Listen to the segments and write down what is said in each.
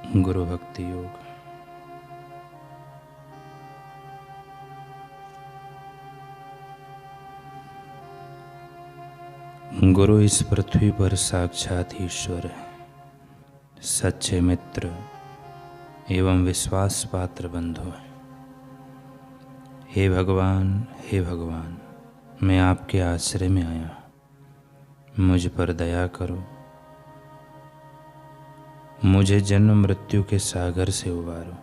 गुरु भक्ति योग। गुरु इस पृथ्वी पर साक्षात ईश्वर है, सच्चे मित्र एवं विश्वास पात्र बंधु है। हे भगवान, मैं आपके आश्रय में आया, मुझ पर दया करो, मुझे जन्म मृत्यु के सागर से उबारो।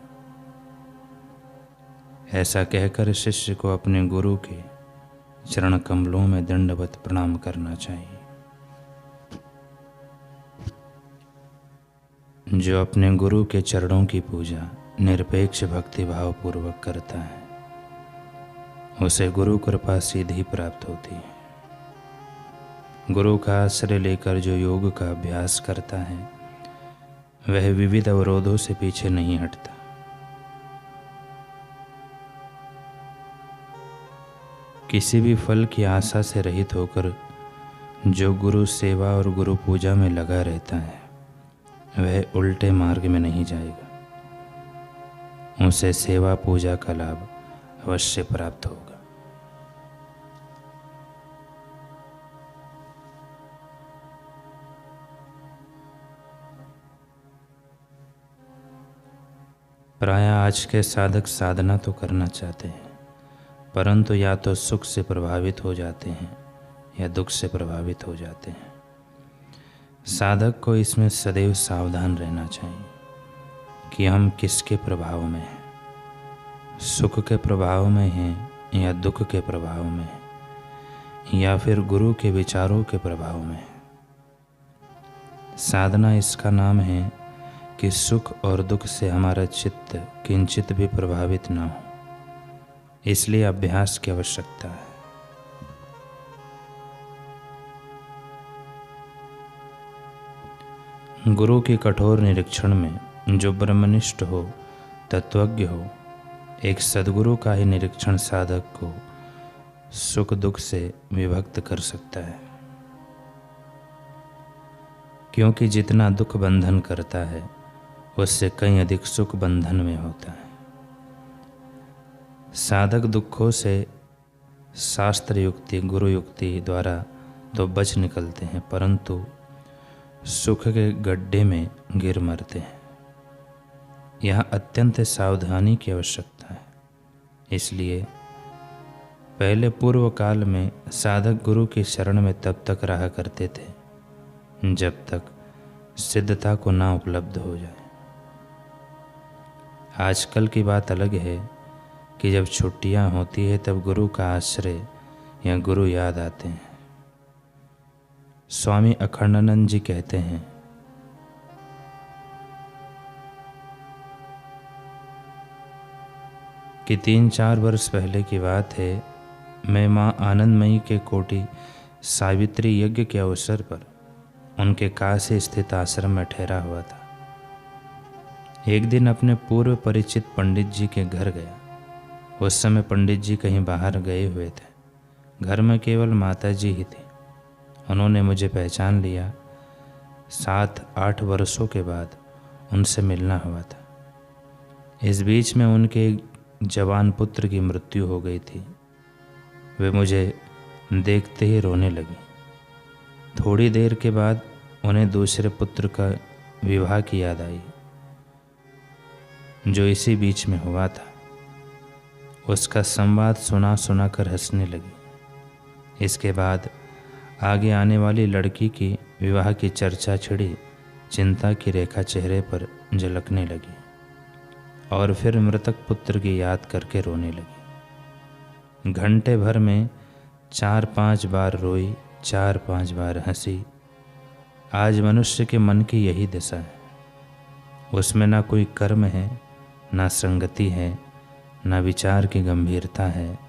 ऐसा कहकर शिष्य को अपने गुरु के चरण कमलों में दंडवत प्रणाम करना चाहिए। जो अपने गुरु के चरणों की पूजा निरपेक्ष भक्ति भाव पूर्वक करता है, उसे गुरु कृपा सीधी प्राप्त होती है। गुरु का आश्रय लेकर जो योग का अभ्यास करता है, वह विविध अवरोधों से पीछे नहीं हटता। किसी भी फल की आशा से रहित होकर जो गुरु सेवा और गुरु पूजा में लगा रहता है, वह उल्टे मार्ग में नहीं जाएगा। उसे सेवा पूजा का लाभ अवश्य प्राप्त होगा। प्रायः आज के साधक साधना तो करना चाहते हैं, परंतु या तो सुख से प्रभावित हो जाते हैं या दुख से प्रभावित हो जाते हैं। साधक को इसमें सदैव सावधान रहना चाहिए कि हम किसके प्रभाव में हैं, सुख के प्रभाव में हैं या दुख के प्रभाव में हैं, या फिर गुरु के विचारों के प्रभाव में हैं। साधना इसका नाम है कि सुख और दुख से हमारा चित्त किंचित भी प्रभावित न हो, इसलिए अभ्यास की आवश्यकता है। गुरु के कठोर निरीक्षण में जो ब्रह्मनिष्ठ हो, तत्वज्ञ हो, एक सद्गुरु का ही निरीक्षण साधक को सुख दुख से विभक्त कर सकता है, क्योंकि जितना दुख बंधन करता है, उससे कहीं अधिक सुख बंधन में होता है। साधक दुखों से शास्त्र युक्ति गुरु युक्ति द्वारा तो बच निकलते हैं, परंतु सुख के गड्ढे में गिर मरते हैं। यहाँ अत्यंत सावधानी की आवश्यकता है। इसलिए पहले पूर्व काल में साधक गुरु की शरण में तब तक रहा करते थे जब तक सिद्धता को ना उपलब्ध हो जाए। आजकल की बात अलग है कि जब छुट्टियां होती है तब गुरु का आश्रय या गुरु याद आते हैं। स्वामी अखंडानंद जी कहते हैं, कि 3-4 वर्ष पहले की बात है, मैं माँ आनंदमयी के कोटि सावित्री यज्ञ के अवसर पर उनके काशी स्थित आश्रम में ठहरा हुआ था। एक दिन अपने पूर्व परिचित पंडित जी के घर गया। उस समय पंडित जी कहीं बाहर गए हुए थे। घर में केवल माता जी ही थी। उन्होंने मुझे पहचान लिया। 7-8 वर्षों के बाद उनसे मिलना हुआ था। इस बीच में उनके एक जवान पुत्र की मृत्यु हो गई थी। वे मुझे देखते ही रोने लगी। थोड़ी देर के बाद उन्हें दूसरे पुत्र का विवाह की याद आई, जो इसी बीच में हुआ था। उसका संवाद सुना कर हंसने लगी। इसके बाद आगे आने वाली लड़की की विवाह की चर्चा छिड़ी। चिंता की रेखा चेहरे पर झलकने लगी और फिर मृतक पुत्र की याद करके रोने लगी। घंटे भर में 4-5 बार रोई, 4-5 बार हंसी। आज मनुष्य के मन की यही दशा है। उसमें ना कोई कर्म है, ना संगति है, ना विचार की गंभीरता है।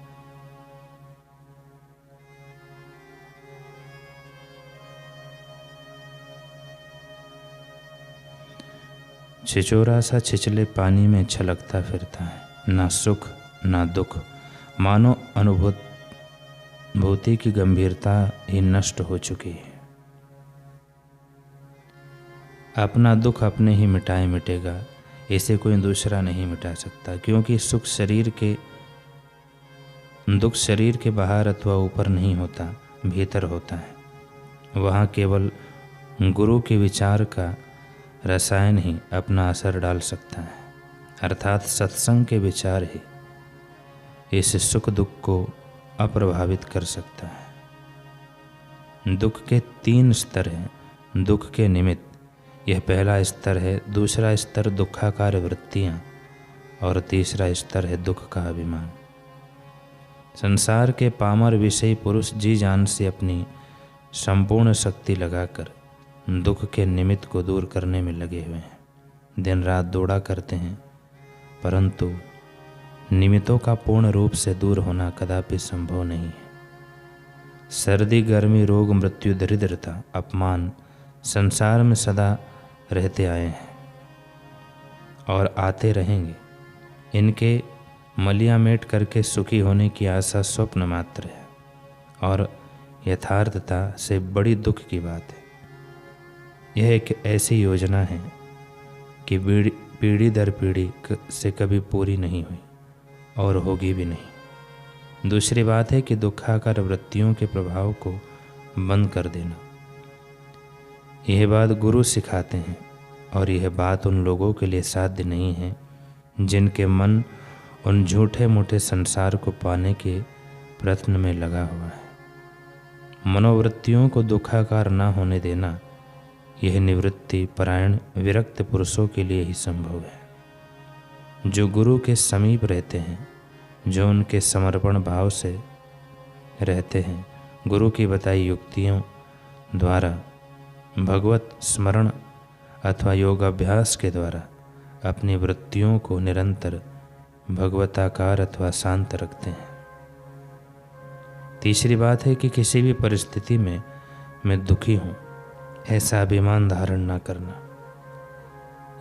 छिचोरा सा छिछले पानी में छलकता फिरता है। ना सुख ना दुख, मानो अनुभूति की गंभीरता ही नष्ट हो चुकी है। अपना दुख अपने ही मिटेगा, इसे कोई दूसरा नहीं मिटा सकता, क्योंकि दुख शरीर के बाहर अथवा ऊपर नहीं होता, भीतर होता है। वहाँ केवल गुरु के विचार का रसायन ही अपना असर डाल सकता है, अर्थात सत्संग के विचार ही इस सुख दुख को अप्रभावित कर सकता है। दुख के 3 स्तर हैं। दुख के निमित्त, यह पहला स्तर है। दूसरा स्तर दुखाकार वृत्तियाँ, और तीसरा स्तर है दुख का अभिमान। संसार के पामर विषयी पुरुष जी जान से अपनी संपूर्ण शक्ति लगाकर दुख के निमित्त को दूर करने में लगे हुए हैं। दिन रात दौड़ा करते हैं, परंतु निमित्तों का पूर्ण रूप से दूर होना कदापि संभव नहीं है। सर्दी, गर्मी, रोग, मृत्यु, दरिद्रता, अपमान संसार में सदा रहते आए हैं और आते रहेंगे। इनके मलियामेट करके सुखी होने की आशा स्वप्न मात्र है और यथार्थता से बड़ी दुख की बात है। यह एक ऐसी योजना है कि पीढ़ी दर पीढ़ी से कभी पूरी नहीं हुई और होगी भी नहीं। दूसरी बात है कि दुखाकार वृत्तियों के प्रभाव को बंद कर देना। यह बात गुरु सिखाते हैं और यह बात उन लोगों के लिए साध्य नहीं है जिनके मन उन झूठे मूठे संसार को पाने के प्रयत्न में लगा हुआ है। मनोवृत्तियों को दुखाकार न होने देना, यह निवृत्ति परायण विरक्त पुरुषों के लिए ही संभव है, जो गुरु के समीप रहते हैं, जो उनके समर्पण भाव से रहते हैं। गुरु की बताई युक्तियों द्वारा, भगवत स्मरण अथवा योगाभ्यास के द्वारा अपनी वृत्तियों को निरंतर भगवताकार अथवा शांत रखते हैं। तीसरी बात है कि किसी भी परिस्थिति में मैं दुखी हूँ, ऐसा अभिमान धारण न करना।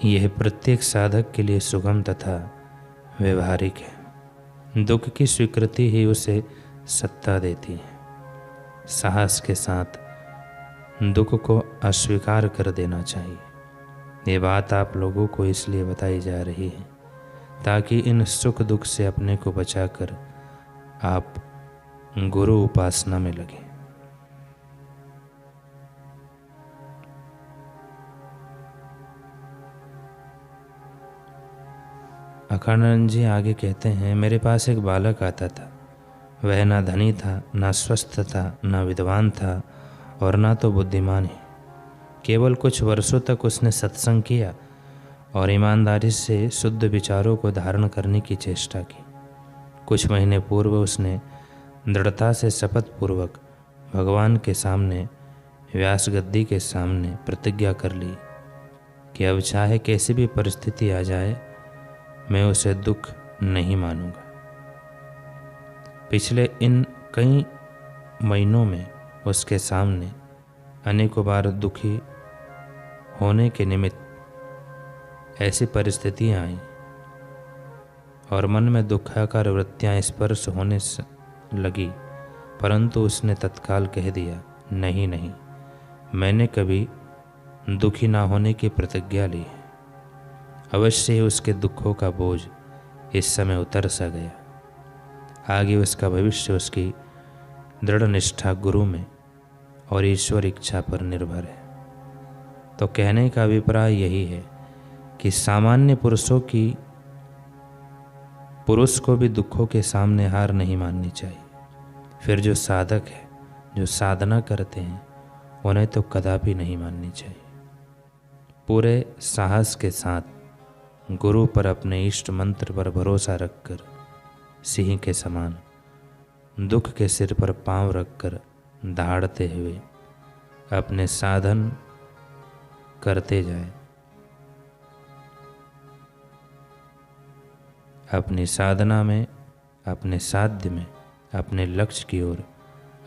यह प्रत्येक साधक के लिए सुगम तथा व्यवहारिक है। दुख की स्वीकृति ही उसे सत्ता देती है। साहस के साथ दुख को अस्वीकार कर देना चाहिए। ये बात आप लोगों को इसलिए बताई जा रही है ताकि इन सुख दुख से अपने को बचाकर आप गुरु उपासना में लगे। अखंडानंद जी आगे कहते हैं, मेरे पास एक बालक आता था। वह ना धनी था, ना स्वस्थ था, ना विद्वान था और ना तो बुद्धिमान ही। केवल कुछ वर्षों तक उसने सत्संग किया और ईमानदारी से शुद्ध विचारों को धारण करने की चेष्टा की। कुछ महीने पूर्व उसने दृढ़ता से शपथ पूर्वक भगवान के सामने, व्यास गद्दी के सामने प्रतिज्ञा कर ली कि अब चाहे कैसी भी परिस्थिति आ जाए, मैं उसे दुख नहीं मानूंगा। पिछले इन कई महीनों में उसके सामने अनेकों बार दुखी होने के निमित्त ऐसी परिस्थितियां आईं और मन में दुखाकार वृत्तियां स्पर्श होने लगी, परंतु उसने तत्काल कह दिया, नहीं नहीं, मैंने कभी दुखी ना होने की प्रतिज्ञा ली है। अवश्य ही उसके दुखों का बोझ इस समय उतर सा गया। आगे उसका भविष्य उसकी दृढ़ निष्ठा गुरु में और ईश्वर इच्छा पर निर्भर है। तो कहने का अभिप्राय यही है कि सामान्य पुरुष को भी दुखों के सामने हार नहीं माननी चाहिए। फिर जो साधक है, जो साधना करते हैं, उन्हें तो कदापि नहीं माननी चाहिए। पूरे साहस के साथ गुरु पर, अपने इष्ट मंत्र पर भरोसा रखकर सिंह के समान दुख के सिर पर पांव रखकर दहाड़ते हुए अपने साधन करते जाएं। अपनी साधना में, अपने साध्य में, अपने लक्ष्य की ओर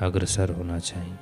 अग्रसर होना चाहिए।